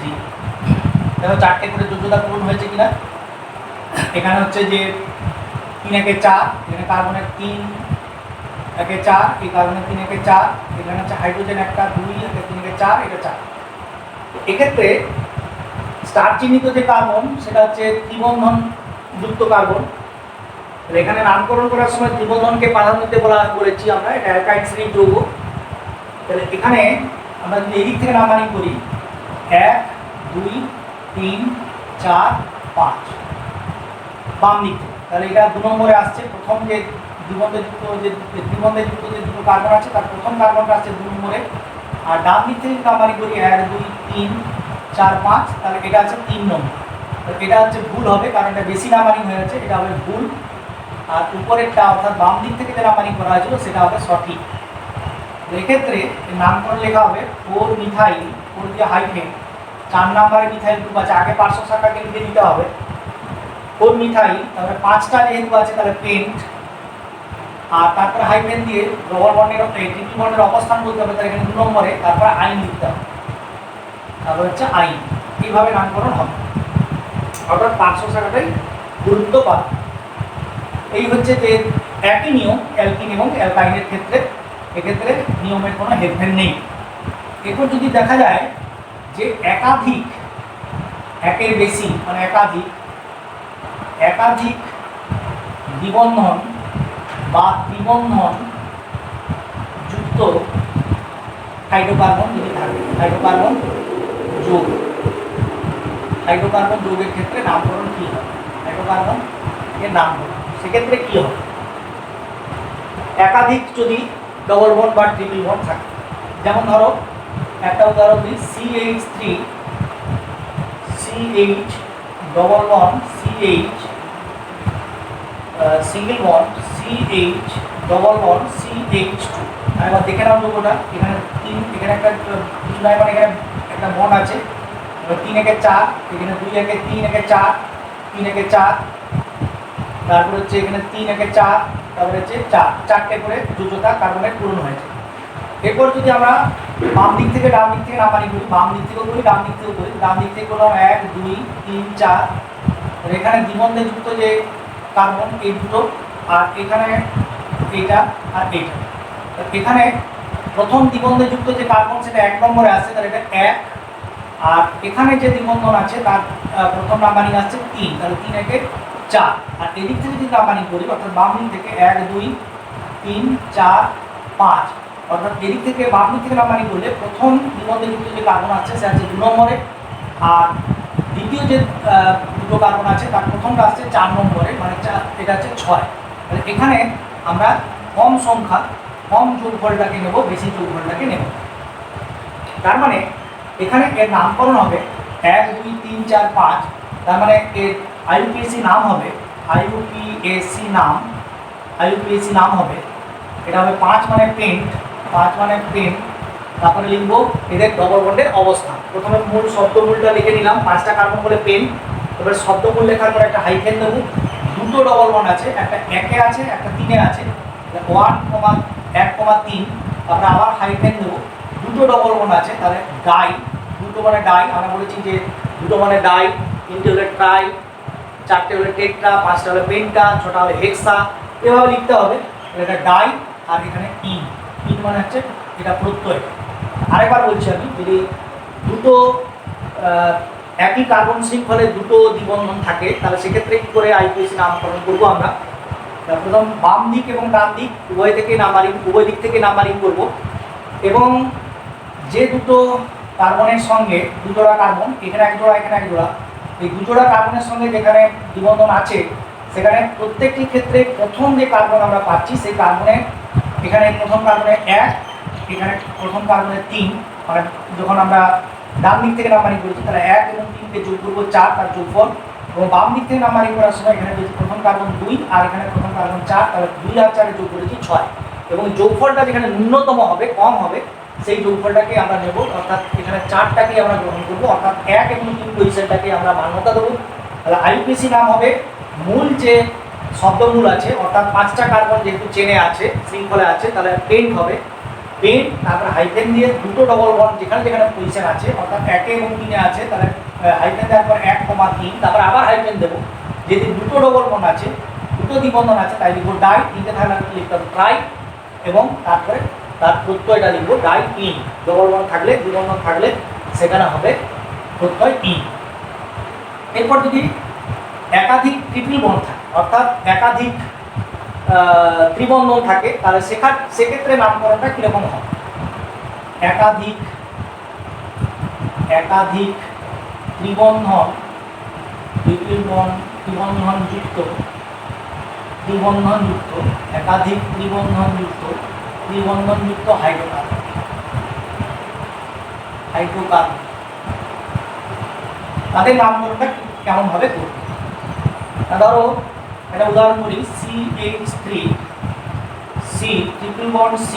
দেখো 4টে করে যোগ্যতা পূরণ হয়েছে কিনা। এখানে হচ্ছে যে 3 একে 4, এখানে কার্বনের 3 একে 4, এই কার্বনের 3 একে 4, এখানে হচ্ছে হাইড্রোজেন একটা 2 একে 3 একে 4, এটা 4। এক্ষেত্রে স্টার চিহ্নিত যে কার্বন সেটা হচ্ছে ত্রিবন্ধন যুক্ত কার্বন। এখানে নামকরণ করার সময় ত্রিবন্ধনকে প্রাধান্য দিতে বলেছি আমরা, এটা অ্যালকাইন শ্রেণীর যৌগ। তাহলে এখানে আমরা যদি এদিক থেকে নাম্বারিং করি 1 2 3 4 5 বাম দিক থেকে, তাহলে এটা 2 নম্বরে আসছে, প্রথম যে দ্বিবন্ধযুক্ত যে দুটো কার্বন আছে তার প্রথম কার্বনটা আসছে 2 নম্বরে। আর ডান দিক থেকে নাম্বারিং করি 1 2 3 4 5, তাহলে এটা আছে 3 নম্বর। এটা হচ্ছে ভুল হবে, কারণ এটা বেশি নাম্বারিং হয়ে গেছে, এটা হবে ভুল। আর উপরেরটা অর্থাৎ বাম দিক থেকে যে নাম্বারিং করা হয়েছিল সেটা হবে সঠিক। এক্ষেত্রে নামকরণ লেখা হবে 4 মিথাইল, 4 দিয়ে হাইফেন, 4 নম্বরে মিথাইল গ্রুপ আছে, আগে পার্শ্ব শাখাকে লিখে দিতে হবে 4 মিথাইল, তারপরে 5টা যেহেতু আছে তাহলে পেন্ট, আর তারপরে হাইফেন দিয়ে ডবল বন্ডের ট্রিপল বন্ডের অবস্থান বলতে হবে, তাহলে এখানে 2 নম্বরে, তারপরে আইন লিখতে হবে, তারপর হচ্ছে আইন। এইভাবে নামকরণ হবে, অর্থাৎ পার্শ্ব শাখাটাই গুরুত্ব পাবে। এই হচ্ছে যে একই নিয়ম অ্যালকিন এবং অ্যালকাইনের ক্ষেত্রে, এক্ষেত্রে নিয়মের কোনো হেরফের নেই। এরপর যদি দেখা যায় যে একাধিক, একের বেশি মানে একাধিক দ্বিবন্ধন বা ত্রিবন্ধন যুক্ত হাইড্রোকার্বন যদি থাকে, হাইড্রোকার্বন যৌগ, হাইড্রোকার্বন যৌগের ক্ষেত্রে নামকরণ কী হবে? হাইড্রোকার্বন এর নামকরণ সেক্ষেত্রে কী হবে? একাধিক যদি ডবল বন্ড বা ট্রিপল বন্ড থাকে, যেমন ধরো একটা উদাহরণ দিই, CH3 CH double bond CH single bond CH double bond CH2। এবার দেখে নাও যৌগটা, এখানে এখানে একটা কিছু নাই, মানে এখানে একটা বন্ড আছে, এবার 3 একে 4, এখানে 2 একে 3 একে 4, 3 একে 4, তারপর হচ্ছে এখানে 3 একে 4, তারপরে হচ্ছে 4টে করে যোজতা কার্বনের পূরণ হয়েছে। এরপর যদি আমরা বাম দিক থেকে ডান দিক থেকে নামানি করি, বাম দিক থেকেও করি ডান দিক থেকেও করি, ডান দিক থেকে করলাম 1 2 3 4, এখানে দ্বিবন্ধে যুক্ত যে কার্বন এই দুটো, আর এখানে এইটা আর এইটা। এখানে প্রথম দ্বিবন্ধে যুক্ত যে কার্বন সেটা 1 নম্বরে আছে, তাহলে এটা 1, আর এখানে যে দ্বিবন্ধন আছে তার প্রথম নাম্বারিং আসছে 3, তাহলে 3 একে 4, আর এদিক থেকে যদি নাম্বারিং করি অর্থাৎ বাম দিক থেকে 1 2 3 4 5, অর্থাৎ এদিক থেকে বাম দিক থেকে নাম্বারিং করলে প্রথম দ্বিবন্ধে যুক্ত যে কার্বন আছে সে আছে 2 নম্বরে, আর দ্বিতীয় যে দুটো কার্বন আছে তার প্রথমটা আসছে 4 নম্বরে, মানে এটা হচ্ছে 6। তাহলে এখানে আমরা কম সংখ্যা কম যোগফলটাকে নেব, বেশি যোগফলটাকে নেব। তার মানে এখানে এর নামকরণ হবে 1 2 3 4 5, তার মানে এর আইইউপিএসি নাম হবে, আইইউপিএসি নাম হবে, এটা হবে 5 মানে পেন্ট, 5 মানে পেন্ট। তারপরে লিখব এদের ডবল বন্ডের অবস্থান। প্রথমে মূল শব্দমূলটা লিখে নিলাম, 5টা কার্বন বলে পেন, এবার শব্দমূল লেখার পর একটা হাইফেন দেব, দুটো ডবল বন্ড আছে, একটা 1 এ আছে একটা 3 এ আছে, 1 1,3, তারপরে আবার হাইফেন দেব, দুটো ডবল বন্ড আছে, তাহলে ডাই, দুটো মানে ডাই, আমরা বলেছি যে দুটো মানে ডাই, 3টে হলে ট্রাই, 4টে হলে টেট্রা, 5টা হলে পেন্টা, 6টা হলে হেক্সা, এভাবে লিখতে হবে। এটা ডাই, আর এখানে ইন মানে হচ্ছে এটা প্রত্যয়। আরেকবার বলছি আমি, যদি দুটো একই কার্বন শৃঙ্খলে দুটো দ্বিবন্ধন থাকে তাহলে সেক্ষেত্রে কী করে আইইউপিএসি নামকরণ করবো আমরা? প্রথম বাম দিক এবং ডান দিক উভয় দিক থেকে নাম্বারিং করব, এবং যে দুটো কার্বনের সঙ্গে দুজোড়া কার্বন, এখানে এক জোড়া এখানে এক জোড়া, এই দুজোড়া কার্বনের সঙ্গে যেখানে দ্বিবন্ধন আছে সেখানে প্রত্যেকটি ক্ষেত্রে প্রথম যে কার্বন আমরা পাচ্ছি সেই কার্বনের, এখানে প্রথম কার্বনে 1, এখানে প্রথম কার্বনে 3, মানে যখন আমরা ডান দিক থেকে নাম্বারিং করছি তাহলে 1 এবং 3কে যোগ করবো 4, তার যোগফল, এবং বাম দিক থেকে নাম্বারিং করার সময় এখানে যদি প্রথম কার্বন 2 আর এখানে প্রথম কার্বন 4, তাহলে 2 আর 4 যোগ করেছি 6, এবং যোগফলটা যেখানে ন্যূনতম হবে, কম হবে, সেই যোগফলটাকে আমরা নেব, অর্থাৎ এখানে 4টাকে আমরা গ্রহণ করবো, অর্থাৎ 1 এবং 3 পজিশনটাকে আমরা মান্যতা দেবো। তাহলে আইইউপিএসি নাম হবে মূল যে শব্দমূল আছে, অর্থাৎ 5টা কার্বন যেহেতু চেনে আছে, শৃঙ্খলে আছে, তাহলে পেন্ট হবে, পেন্ট, তারপরে হাইফেন দিয়ে দুটো ডবল বন্ড যেখানে যেখানে পজিশন আছে, অর্থাৎ 1 এবং 3 এ আছে, তাহলে হাইফেন দেওয়ার পর 1,3, তারপর আবার হাইফেন দেবো, যদি দুটো ডবল বন্ড আছে, দুটো দ্বিবন্ধন আছে, তাই লিখবো ডাই, 3টে থাকলে লিখতে হবে ট্রাই, এবং তারপরে তার প্রত্যয়টা লিখবো ডাই ইন, ডবল বন্ড থাকলে দ্বিবন্ধন থাকলে সেখানে হবে প্রত্যয় ইন। এরপর যদি একাধিক ট্রিপল বন্ড থাকে, অর্থাৎ একাধিক ত্রিবন্ধন থাকে, তাহলে সেক্ষেত্রে নামকরণটা কিরকম হবে? একাধিক ত্রিবন্ধন যুক্ত একাধিক ত্রিবন্ধন যুক্ত হাইড্রোকার্বন, তাদের নামকরণটা কেমন ভাবে করবে? ধরো একটা উদাহরণ করি, CH3 C triple bond C,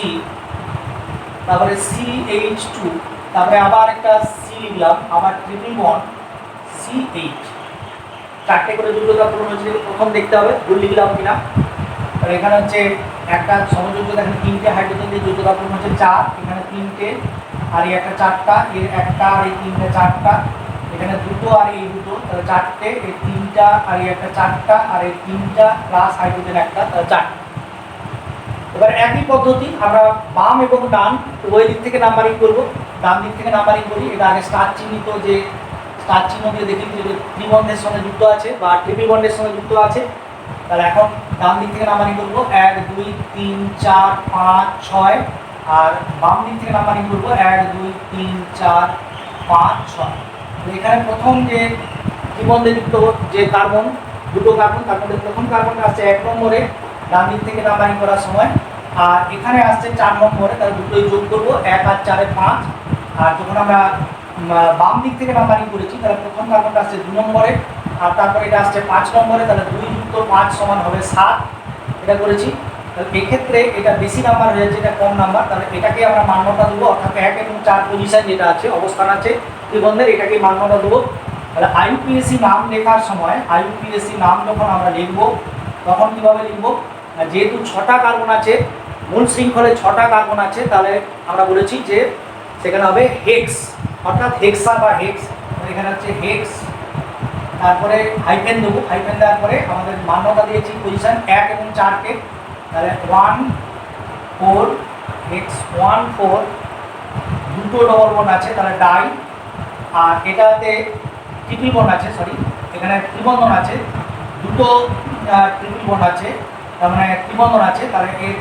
তারপরে CH2, তারপরে আবার একটা C লিখলাম, আবার ট্রিপল বন্ড CH, 4টে করে যোগ্যতা পূরণ হয়েছে, প্রথম দেখতে হবে ভুল লিখলাম কিনা। তাহলে এখানে হচ্ছে একটা সমযোগ্যতা, এখানে 3টে হাইড্রোজেন দিয়ে যোগ্যতা পূরণ হচ্ছে 4, এখানে 3টে, আর এই একটা 4টা, এর একটা আর এই 3টে 4টা, এখানে দুটো আর এই দুটো, তাহলে 4টে, এই 3টা আর এই একটা 4টা, আর এই 3টা প্লাস হাইড্রোজেন একটা, তাহলে 4টা। এবার একই পদ্ধতি আমরা বাম এবং ডান উভয় দিক থেকে নাম্বারিং করব। ডান দিক থেকে নাম্বারিং করি, এটা আগে স্টার চিহ্নিত, যে স্টার চিহ্ন দিয়ে দেখি যে ত্রিবন্ধের সঙ্গে যুক্ত আছে বা ট্রিপল বন্ডের সঙ্গে যুক্ত আছে। তাহলে এখন ডান দিক থেকে নাম্বারিং করবো, 1 2 3 4 5 6, আর বাম দিক থেকে নাম্বারিং করবো 1 2 3 4 5 6। এখানে প্রথম যে ত্রিবন্ধে যুক্ত যে কার্বন, দুটো কার্বন, তার মধ্যে প্রথম কার্বনটা আসছে 1 নম্বরে ডান দিক থেকে নাম্বারিং করার সময়, আর এখানে আসছে 4 নম্বরে, তাহলে দুটোই যোগ করবো 1 আর 4 5। আর যখন আমরা বাম দিক থেকে নাম্বারিং করেছি তাহলে প্রথম কার্বনটা আসছে 2 নম্বরে, আর তারপরে এটা আসছে 5 নম্বরে, তাহলে 2 যুক্ত 5 সমান হবে 7। এটা করেছি। তাহলে এক্ষেত্রে এটা বেশি নাম্বার হয়ে যাচ্ছে, এটা কম নাম্বার, তাহলে এটাকে আমরা মান্যতা দেবো, অর্থাৎ 1 এবং 4 পজিশন যেটা আছে, অবস্থান আছে ত্রিবন্ধের, এটাকে মান্যতা দেবো। তাহলে আইইউপিএসসি নাম লেখার সময় আইইউপিএসসি নাম যখন আমরা লিখবো তখন কিভাবে লিখবো, যেহেতু 6টা কার্বন আছে, মূল শৃঙ্খলে 6টা কার্বন আছে, তাহলে আমরা বলেছি যে সেখানে হবে হেক্স, অর্থাৎ হেক্সা বা হেক্স। এখানে হচ্ছে হেক্স, তারপরে হাইফেন দেবো, হাইফেন দেওয়ার পরে আমাদের মান্যতা দিয়েছি পজিশন 1 এবং 4কে, তাহলে 1 4 হেক্স 1 4, দুটো ডবল বন্ড আছে তাহলে ডাই, আর এটাতে ট্রিপল বন্ড আছে, সরি এখানে ত্রিবন্ধন আছে, দুটো ট্রিপল বন্ড আছে, তার মানে ত্রিবন্ধন আছে, তাহলে এর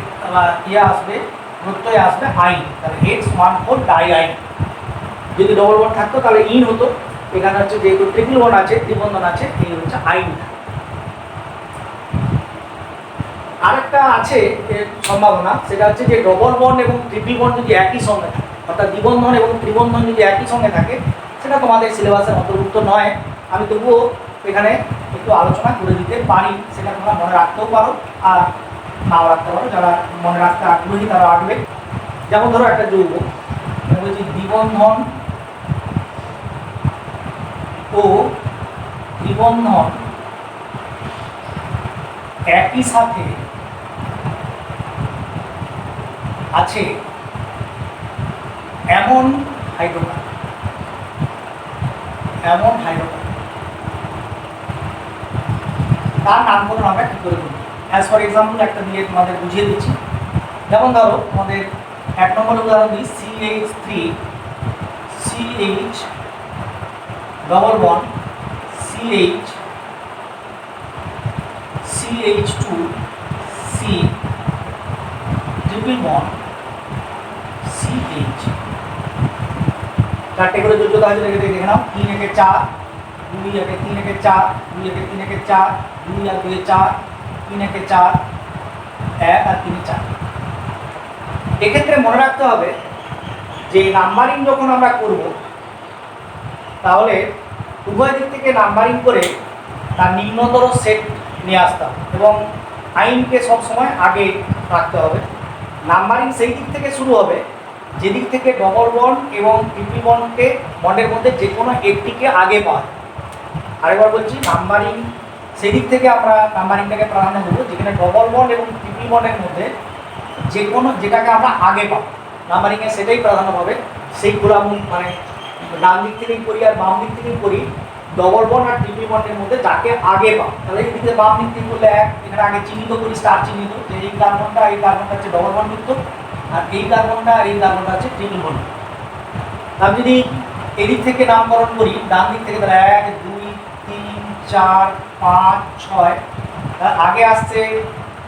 ইয়ে আসবে, প্রত্যয় আসবে আইন, তাহলে হেক্স 1 4 ডাই আইন। যদি ডবল বন্ড থাকতো তাহলে ইন হতো, এখানে হচ্ছে যেহেতু ট্রিপল বন্ড আছে, ত্রিবন্ধন আছে, এই হচ্ছে আইন। আরেকটা আছে সম্ভাবনা, সেটা হচ্ছে যে ডবল বন্ড এবং ট্রিপল বন্ড যদি একই সঙ্গে থাকে, অর্থাৎ দ্বিবন্ধন এবং ত্রিবন্ধন যদি একই সঙ্গে থাকে, সেটা তোমাদের সিলেবাসের অন্তর্ভুক্ত নয়, আমি তবুও এখানে একটু আলোচনা করে দিতে পারি, সেটা তোমরা মনে রাখতেও পারো আর নাও রাখতে পারো, যারা মনে রাখতে আগ্রহী তারা রাখবে। যেমন ধরো একটা যৌগ, বলছি দ্বিবন্ধন ও ত্রিবন্ধন একই সাথে আছে এমন হাইড্রোকার্বন, এমন হাইড্রোকার্বন, তার নামকরণ আমরা কি করে করব। অ্যাজ ফর এক্সাম্পল একটা দিয়ে তোমাদের বুঝিয়ে দিচ্ছি। যেমন ধরো আমাদের 1 নম্বর উদাহরণ দিই, CH3 CH double bond CH CH2 C triple bond CH। চারটে করে যোগ্যতা আছে, দেখে নাও। 3 একে 4, 2 একে 3 একে 4, 2 একে 3 একে 4, 2 আর 2 4, 3 একে 4, 1 আর 3 4। এক্ষেত্রে মনে রাখতে হবে যে নাম্বারিং যখন আমরা করব তাহলে উভয় দিক থেকে নাম্বারিং করে তার নিম্নতর সেট নিয়ে আসতে হবে এবং আইনকে সবসময় আগে রাখতে হবে। নাম্বারিং সেই দিক থেকে শুরু হবে যেদিক থেকে ডবল বন্ড এবং ট্রিপল বন্ডের মধ্যে যে কোনো একটিকে আগে পাওয়া। আরেকবার বলছি, নাম্বারিং সেই দিক থেকে আমরা নাম্বারিংটাকে প্রাধান্য দেবো যেখানে ডবল বন্ড এবং ট্রিপল বন্ডের মধ্যে যে কোনো যেটাকে আমরা আগে পাবো, নাম্বারিংয়ে সেটাই প্রাধান্য পাবে। সেই গোলামুখ মানে ডান দিক থেকেই করি আর বাম দিক থেকেই করি, ডবল বন্ড আর ট্রিপল বন্ডের মধ্যে যাকে আগে পাবো, তাহলে এদিকে বাম দিক থেকে করলে 1, এখানে আগে চিহ্নিত করি, স্টার চিহ্নিত, যে এই কার্বনটা হচ্ছে ডবল বন্ড যুক্ত, আর এই কার্বনটা আর এই কার্বনটা হচ্ছে ট্রিপল বন্ড। আমি যদি এদিক থেকে নামকরণ করি ডান দিক থেকে, তাহলে 1 2 3 4 5 6, আগে আসছে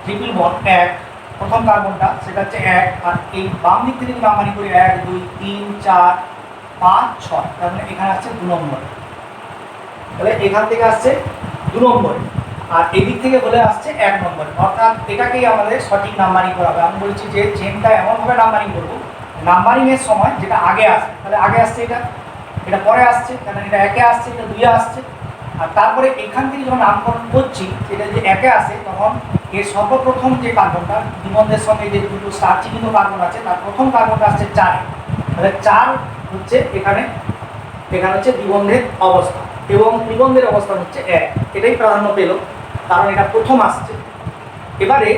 ট্রিপল বন্ড 1, প্রথম কার্বনটা সেটা হচ্ছে 1, আর এই বাম দিক থেকে যদি নামকরণ করি 1 2 3 4 5 6, তার মানে এখানে আসছে 2 নম্বর, তাহলে এখান থেকে আসছে 2 নম্বর, আর এদিক থেকে বলে আসছে 1 নম্বর, অর্থাৎ এটাকেই আমাদের সঠিক নাম্বারিং করা হবে। আমি বলছি যে চেনটা এমনভাবে নাম্বারিং করবো, নাম্বারিংয়ের সময় যেটা আগে আসে, তাহলে আগে আসছে এটা পরে আসছে, কারণ এটা 1-এ আসছে, এটা 2-এ আসছে, আর তারপরে এখান থেকে যখন নামকরণ করছি এটা যদি 1-এ আসে তখন এর সর্বপ্রথম যে কার্বনটা দ্বিবন্ধের সঙ্গে যে দুটো স্টার চিহ্নিত কার্বন আছে তার প্রথম কার্বনটা আসছে 4-এ, তাহলে 4 হচ্ছে এখানে হচ্ছে দ্বিবন্ধের অবস্থান এবং ত্রিবন্ধের অবস্থান হচ্ছে 1, এটাই প্রাধান্য পেল কারণ এটা প্রথম আসছে। এবারে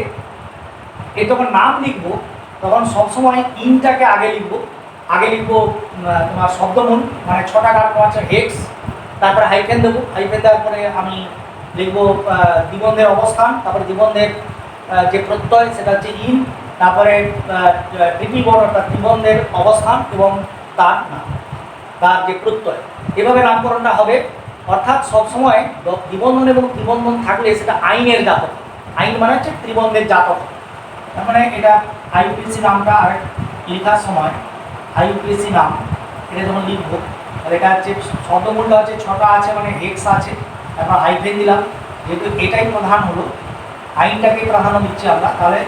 এর যখন নাম লিখবো তখন সবসময় ইনটাকে আগে লিখবো তোমার শব্দমূল, মানে 6টা কার্বন আছে হেক্স, তারপরে হাইফেন দেবো, হাইফেন দেওয়ার পরে আমি লিখবো দ্বিবন্ধের অবস্থান, তারপরে দ্বিবন্ধের যে প্রত্যয় সেটা হচ্ছে ইন, তারপরে ট্রিপল বন্ড অর্থাৎ ত্রিবন্ধের অবস্থান এবং তার নাম, তার যে প্রত্যয়, এভাবে নামকরণটা হবে। অর্থাৎ সবসময় দ্বিবন্ধন এবং ত্রিবন্ধন থাকলে সেটা আইনের জাতক, আইন মানে হচ্ছে ত্রিবন্ধের জাতক, তার মানে এটা আইইউপিএসসি নামটা আর লেখার সময় আইইউপিএসি নাম এটা যখন লিখবো তাহলে এটা হচ্ছে শব্দমূলটা হচ্ছে 6টা আছে, মানে হেক্স আছে, তারপর হাইফেন দিলাম, যেহেতু এটাই প্রধান হলো, আইনটাকে প্রাধান্য দিচ্ছি আমরা, তাহলে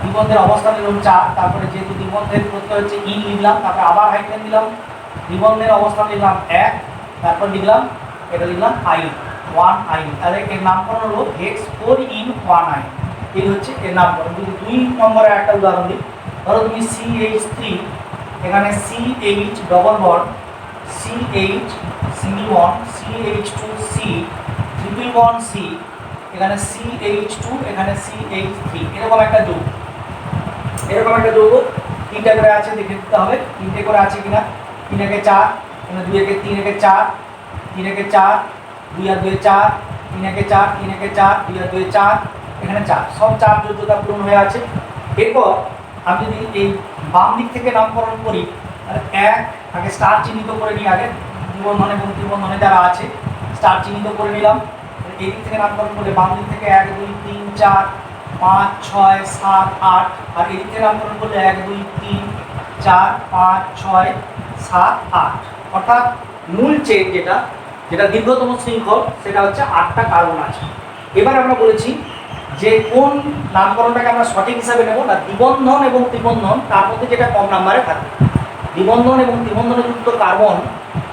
নিবন্ধের অবস্থান নিলাম 4, তারপরে যেহেতু নিবন্ধের প্রত্যয় হচ্ছে ইন লিখলাম, তারপরে আবার হাইফেন দিলাম, নিবন্ধের অবস্থান লিখলাম 1, তারপর লিখলাম এটা লিখলাম আইন 1 আইন, তাহলে এর নামকরণ হলো হেক্স 4 ইন 1 আইন, এই হচ্ছে এর নামকরণ। যদি 2 নম্বরের একটা উদাহরণ দিই, ধরো তুমি CH3 এখানে CH double bond CH single bond CH2C triple bond C এখানে CH2 এখানে CH3 এরকম একটা যৌগ, এরকম একটা যৌগ 3টে করে আছে, দেখে দিতে হবে 3টে করে আছে কিনা। 3 একে 4, এখানে 2 একে 3 একে 4, 3 একে 4, 2 আর 2 4, 3 একে 4, 3 একে 4, 2 আর 2 4, এখানে 4, সব 4 যোগ্যতা পূরণ হয়ে আছে। এরপর আমি যদি এই বাম দিক থেকে নামকরণ করি তাহলে 1 আগে স্টার চিহ্নিত করে নিই, আগে নিবন্ধন এবং ত্রিবন্ধনে যারা আছে স্টার চিহ্নিত করে নিলাম। এই দিক থেকে নামকরণ করলে বাম দিক থেকে 1 2 3 4 5 6 7 8, আর এই দিক থেকে নামকরণ করলে 1 2 3 4 5 6 7 8, অর্থাৎ মূল চেন যেটা যেটা দীর্ঘতম শৃঙ্খল সেটা হচ্ছে 8টা কার্বন আছে। এবার আমরা বলেছি যে কোন নামকরণটাকে আমরা সঠিক হিসাবে নেব না, দ্বিবন্ধন এবং ত্রিবন্ধন তার মধ্যে যেটা কম নাম্বারে থাকে, দ্বিবন্ধন এবং ত্রিবন্ধনে যুক্ত কার্বন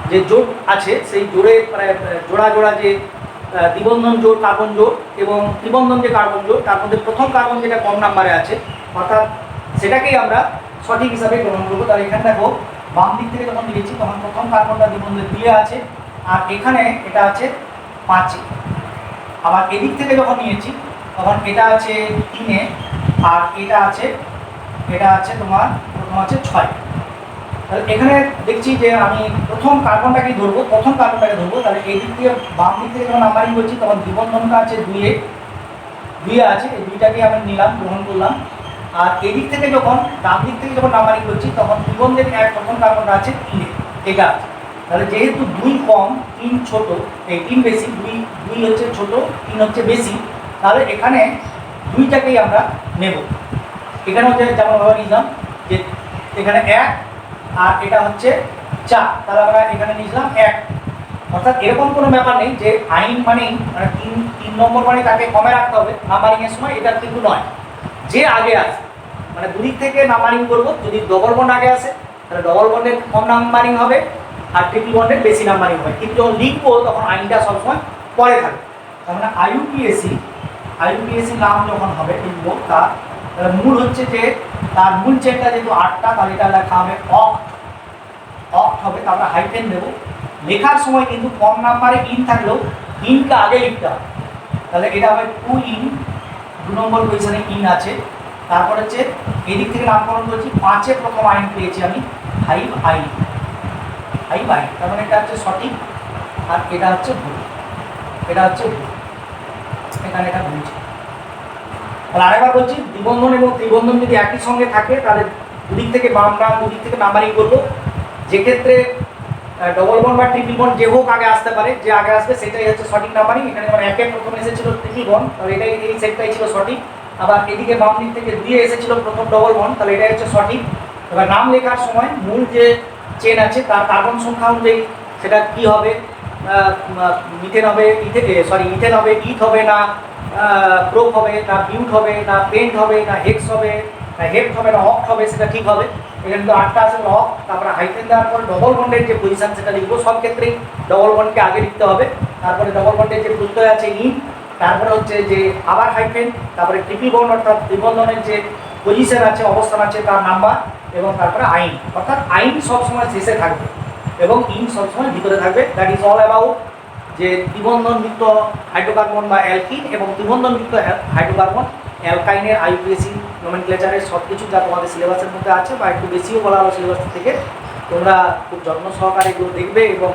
যে জোড় আছে সেই জোড়ে মানে জোড়া জোড়া যে দ্বিবন্ধন জোড় কার্বন জোড় এবং ত্রিবন্ধন যে কার্বন জোড় তার মধ্যে প্রথম কার্বন যেটা কম নাম্বারে আছে অর্থাৎ সেটাকেই আমরা সঠিক হিসাবে গ্রহণ করবো। তাহলে এখানে দেখো বাম দিক থেকে যখন দিয়েছি তখন প্রথম কার্বনটা দ্বিবন্ধনে 2 আছে, আর এখানে এটা আছে 5, আবার এদিক থেকে যখন নিয়েছি তখন এটা আছে 3, আর এটা আছে তোমার প্রথম আছে 6। তাহলে এখানে দেখছি যে আমি প্রথম কার্বনটাকেই ধরবো, তাহলে এই দিক থেকে বাম দিক থেকে যখন নাম্বারিং করছি তখন দ্বিবন্ধনটা আছে 2 আছে, এই 2টাকে আমি নিলাম, গ্রহণ করলাম। আর এদিক থেকে যখন ডান দিক থেকে যখন নাম্বারিং করছি তখন দ্বিবন্ধের প্রথম কার্বনটা আছে 3, এটা আছে। তাহলে যেহেতু 2 কম 3 ছোট, এই 3 বেশি, 2 হচ্ছে ছোট 3 হচ্ছে বেশি, তাহলে এখানে 2টাকেই আমরা নেব। এখানে হচ্ছে যেমন ভাবে নিলাম যে এখানে 1 আর এটা হচ্ছে 4, তাহলে আমরা এখানে নিলাম 1, অর্থাৎ এরকম কোনো ব্যাপার নেই যে আইন মানেই মানে 3 নম্বর মানে তাকে কমে রাখতে হবে নাম্বারিংয়ের সময়, এটা কিন্তু নয়। যে আগে আসে মানে দুদিক থেকে নাম্বারিং করবো, যদি ডবল বন্ড আগে আসে তাহলে ডবল বন্ডের কম নাম্বারিং হবে আর ট্রিপল বন্ডের বেশি নাম্বারিং হবে, কিন্তু যখন লিখবো তখন আইনটা সবসময় পরে থাকে। তার মানে আইইউপিএসি নাম যখন হবে লিখবো তার মূল হচ্ছে যে তার মূল চেনটা যেহেতু 8টা, তাহলে এটা লেখা হবে অক্ট হবে, তারপরে হাইফেন দেবো। লেখার সময় কিন্তু কম নাম্বারে ইন থাকলেও ইনকে আগে লিখতে হবে, তাহলে এটা হবে 2 ইন, 2 নম্বর পজিশনে ইন আছে। তারপর হচ্ছে এদিক থেকে নামকরণ করছি 5 প্রথম আইন পেয়েছি আমি 5 আইন, তার মানে এটা হচ্ছে সঠিক আর এটা হচ্ছে ভুল, এখানে এটা ভুল। তাহলে আরেকবার বলছি, দ্বিবন্ধন এবং ত্রিবন্ধন যদি একই সঙ্গে থাকে তাহলে দুদিক থেকে দুদিক থেকে নাম্বারিং করবো। যেক্ষেত্রে ডবল বন্ড বা ট্রিপল বন্ড যে হোক আগে আসতে পারে, যে আগে আসবে সেটাই হচ্ছে সঠিক নাম্বারিং। এখানে যেমন 1 প্রথম এসেছিল ট্রিপল বন্ড, তাহলে এটাই এই সেটটাই ছিল সঠিক। আবার এদিকে বাম দিক থেকে 2 এসেছিল প্রথম ডবল বন্ড, তাহলে এটাই হচ্ছে সঠিক। এবার নাম লেখার সময় মূল যে চেন আছে তার কার্বন সংখ্যা অনুযায়ী সেটা কি হবে, ইথেন হবে ইথ হবে না প্রোপ হবে না বিউট হবে না পেন্ট হবে না হেক্স হবে না হেপ্ট হবে না অক্ট হবে, সেটা ঠিক হবে। এখানে তো 8টা আছে অক্ট, তারপরে হাইফেন দেওয়ার পরে ডবল বন্ডের যে পজিশন সেটা লিখবো, সব ক্ষেত্রেই ডবল বন্ডকে আগে লিখতে হবে। তারপরে ডবল বন্ডের যে প্রত্যয় আছে ইন, তারপরে হচ্ছে যে আবার হাইফেন, তারপরে ট্রিপল বন্ড অর্থাৎ ত্রিবন্ধনের যে পজিশন আছে অবস্থান আছে তার নাম্বার, এবং তারপরে আইন, অর্থাৎ আইন সবসময় শেষে থাকবে এবং ইন সবসময় ভিতরে থাকবে। দ্যাট ইজ অল অ্যাবাউট যে দ্বিবন্ধনযুক্ত হাইড্রোকার্বন বা অ্যালকিন এবং ত্রিবন্ধনযুক্ত হাইড্রোকার্বন অ্যালকাইনের আইইউপিএসি নোমেনক্লেচারের সব কিছু যা তোমাদের সিলেবাসের মধ্যে আছে বা একটু বেশিও বলা হলো সিলেবাস থেকে, তোমরা খুব যত্ন সহকারে এগুলো দেখবে এবং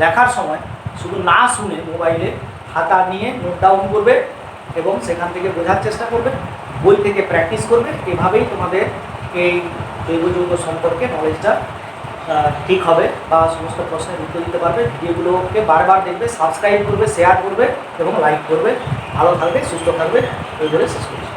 দেখার সময় শুধু না শুনে মোবাইলে খাতা নিয়ে নোট ডাউন করবে এবং সেখান থেকে বোঝার চেষ্টা করবে, বই থেকে প্র্যাকটিস করবে। এভাবেই তোমাদের এই জৈব যৌগ সম্পর্কে নলেজটা ঠিক হবে বা সমস্ত প্রশ্নের উত্তর দিতে পারবে। ভিডিওগুলোকে বারবার দেখবে, সাবস্ক্রাইব করবে, শেয়ার করবে এবং লাইক করবে। ভালো থাকবে, সুস্থ থাকবে, এই বলে শেষ করছি।